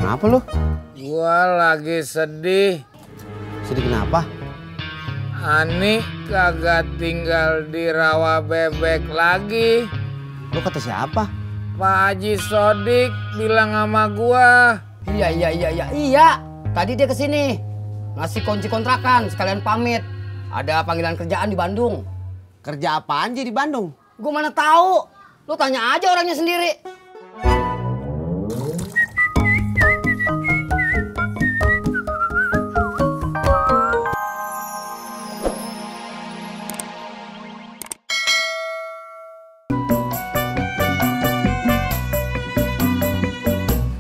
Kenapa lu? Gua lagi sedih. Sedih kenapa? Ani kagak tinggal di rawa bebek lagi. Lu kata siapa? Pak Haji Sodik bilang sama gua. Iya. Tadi dia kesini ngasih kunci kontrakan sekalian pamit. Ada panggilan kerjaan di Bandung. Kerja apaan di Bandung? Gua mana tahu. Lu tanya aja orangnya sendiri.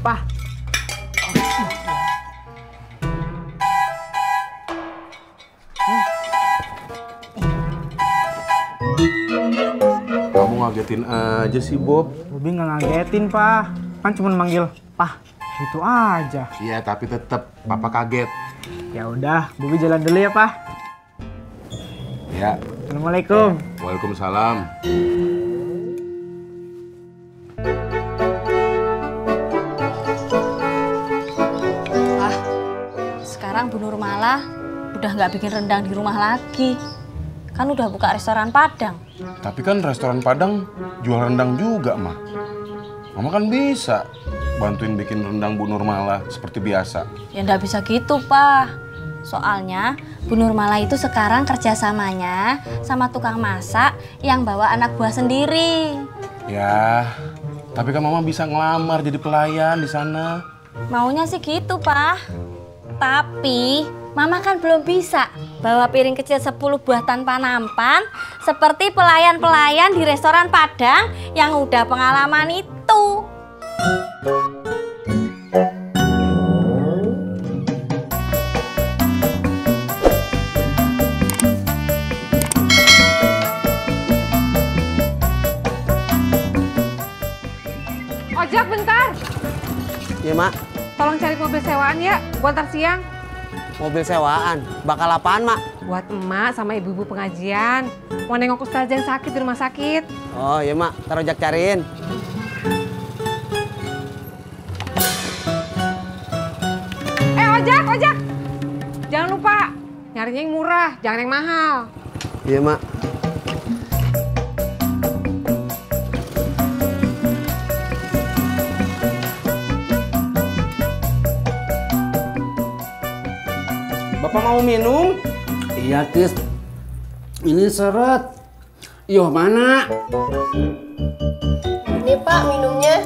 Pak. Kamu ngagetin aja sih, Bob. Bobi nggak ngagetin, Pak. Kan cuma manggil, Pak. Itu aja. Iya, tapi tetap Papa kaget. Ya udah, Bobi jalan dulu ya, Pak. Ya. Assalamualaikum. Waalaikumsalam. Wah, sekarang Bu Nurmala udah nggak bikin rendang di rumah lagi. Kan udah buka restoran Padang. Tapi kan restoran Padang jual rendang juga, Mah. Mama kan bisa bantuin bikin rendang Bu Nurmala seperti biasa. Ya nggak bisa gitu, Pak. Soalnya Bu Nurmala itu sekarang kerjasamanya sama tukang masak yang bawa anak buah sendiri. Ya, tapi kan Mama bisa ngelamar jadi pelayan di sana. Maunya sih gitu, Pak. Tapi Mama kan belum bisa bawa piring kecil 10 buah tanpa nampan seperti pelayan-pelayan di restoran Padang yang udah pengalaman itu. Ojak bentar, Iya, Mak. tolong cari mobil sewaan ya buat ntar siang. Mobil sewaan. Bakal apaan, Mak? Buat emak sama ibu-ibu pengajian. Mau nengok ustazah yang sakit di rumah sakit. Oh, iya, Mak. Ntar ojak cariin. Ojak! Jangan lupa, nyarinya yang murah, jangan yang mahal. Iya, Mak. Bapak mau minum? Iya, Tis. Ini seret. Yoh, mana? Ini Pak minumnya.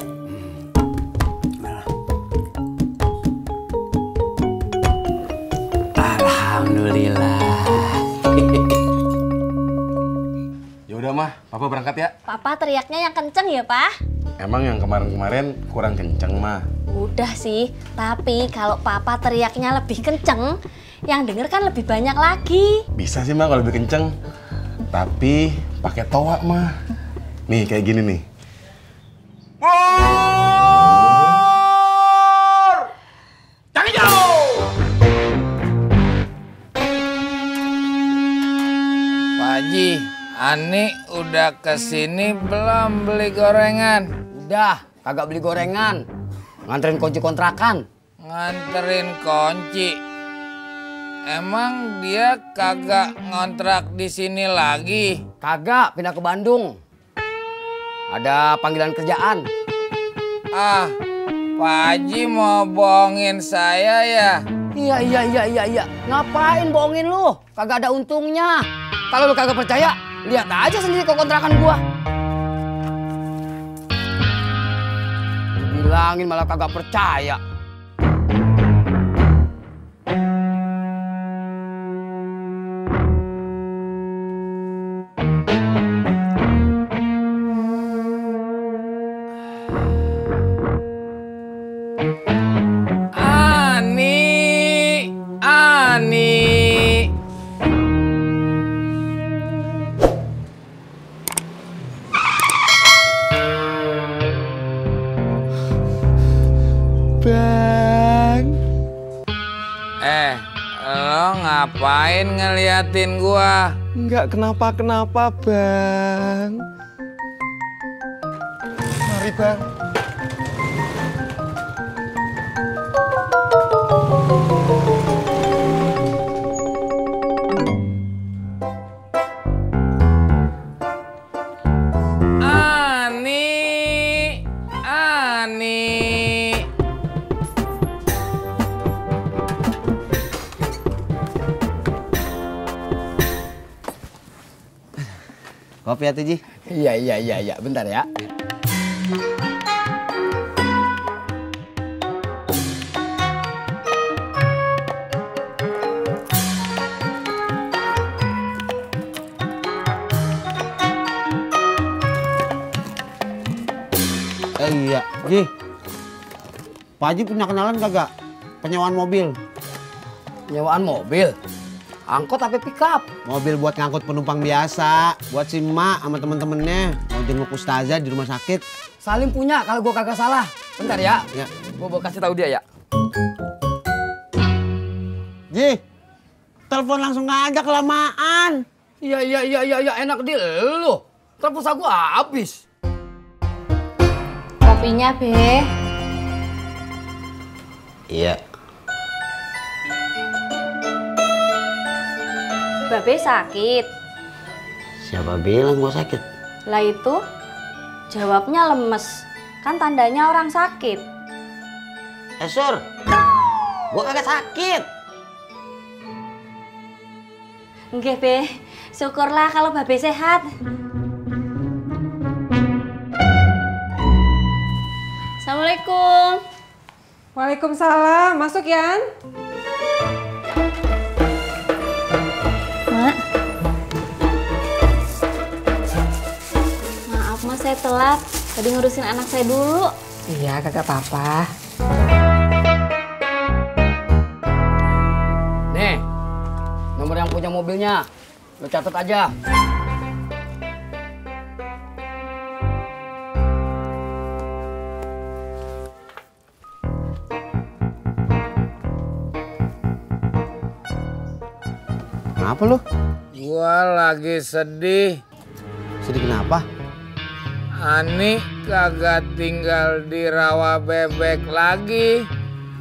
Alhamdulillah. Ya udah, Mah. Papa berangkat ya. Papa teriaknya yang kenceng ya, Pak? Emang yang kemarin-kemarin kurang kenceng, Mah. Udah sih, tapi kalau Papa teriaknya lebih kenceng, yang denger kan lebih banyak lagi. Bisa sih, Mah, kalau lebih kenceng. Tapi pakai toa, Mah. Nih, kayak gini nih. Pak Haji, Ani udah kesini belum beli gorengan? Udah, kagak beli gorengan. Nganterin kunci kontrakan. Nganterin kunci. Emang dia kagak ngontrak di sini lagi? Kagak, pindah ke Bandung. Ada panggilan kerjaan. Ah, Pak Haji mau bohongin saya ya? Iya. Ngapain bohongin lu? Kagak ada untungnya. Kalau lu kagak percaya, lihat aja sendiri ke kontrakan gua. Bilangin malah kagak percaya. Ani. Bang. Lo ngapain ngeliatin gua? Enggak kenapa-kenapa, Bang. Mari, Bang. Kopi ya, Ji? Iya. Bentar ya. Iya, Ji. Pak Haji punya kenalan kagak? Penyewaan mobil. Penyewaan mobil? Angkot apa pickup? Mobil buat ngangkut penumpang biasa. Buat si emak sama temen-temennya. Mau jenguk ustazah di rumah sakit. Salim punya kalau gua kagak salah. Bentar ya. Ya. Gua kasih tahu dia ya. Ji, telepon langsung aja kelamaan. Iya. Enak di lu. Telepon gua habis. Kopinya, Be. Iya. Babe sakit. Siapa bilang gua sakit? Lah itu jawabnya lemes. Kan tandanya orang sakit. Sur, gua kagak sakit. Nggih, Be. Syukurlah kalau Babe sehat. Assalamualaikum. Waalaikumsalam. Masuk, Yan. Mak. Maaf, Mas, saya telat. Tadi ngurusin anak saya dulu. Iya, kagak apa-apa. Nih, nomor yang punya mobilnya. Lo catat aja. Kenapa lu? Gua lagi sedih. Sedih kenapa? Ani kagak tinggal di rawa bebek lagi.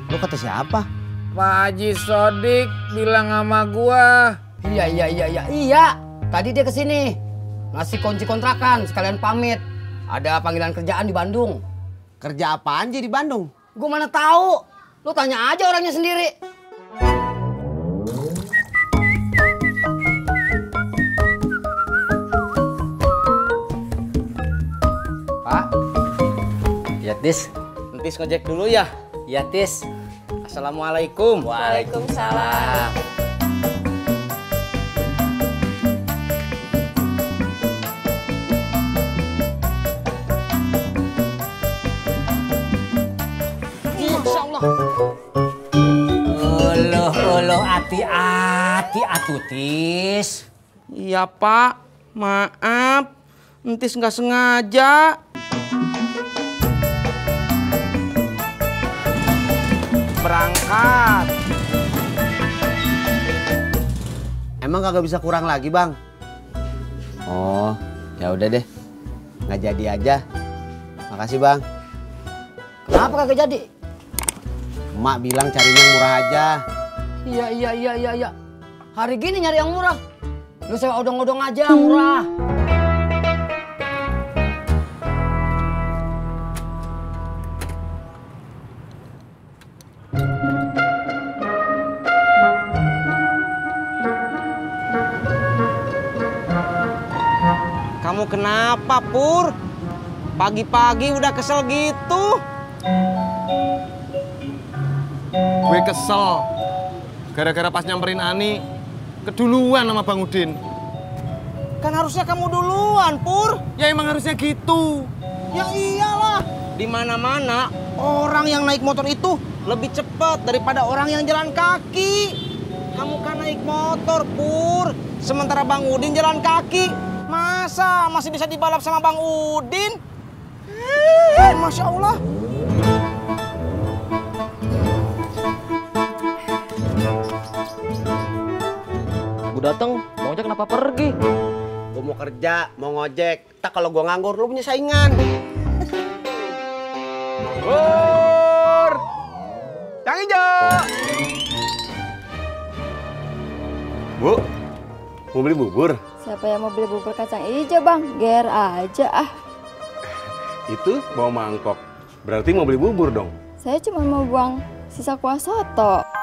Lu kata siapa? Pak Haji Sodik bilang sama gua. Iya. Tadi dia kesini. Ngasih kunci kontrakan, sekalian pamit. Ada panggilan kerjaan di Bandung. Kerja apaan Ji di Bandung? Gua mana tahu. Lu tanya aja orangnya sendiri. Pak. Ya, Tis. Entis ngojek dulu ya. Ya, Tis. Assalamualaikum. Waalaikumsalam. Masya Allah. Oloh, hati-hati atuh, Tis. Iya, Pak. Maaf. Entis nggak sengaja. Berangkat. Emang kagak bisa kurang lagi, Bang? Oh, ya udah deh. Nggak jadi aja. Makasih, Bang. Kenapa kagak jadi? Emak bilang carinya yang murah aja. Iya. Hari gini nyari yang murah. Lu sewa odong-odong aja murah. Kamu kenapa, Pur? Pagi-pagi udah kesel gitu. Gue kesel. Gara-gara pas nyamperin Ani, keduluan sama Bang Udin. Kan harusnya kamu duluan, Pur. Ya emang harusnya gitu. Ya iyalah. Di mana-mana orang yang naik motor itu lebih cepat daripada orang yang jalan kaki. Kamu kan naik motor, Pur. Sementara Bang Udin jalan kaki. Masa masih bisa dibalap sama Bang Udin? Masya Allah. Gue dateng, mau ngojek kenapa pergi? Gue mau kerja, mau ngojek. Tak kalau gue nganggur, lu punya saingan. Pur! kacang hijau. Bu, mau beli bubur? Siapa yang mau beli bubur kacang hijau, Bang? Ger aja ah. Itu bawa mangkok. Berarti mau beli bubur dong? Saya cuma mau buang sisa kuah soto.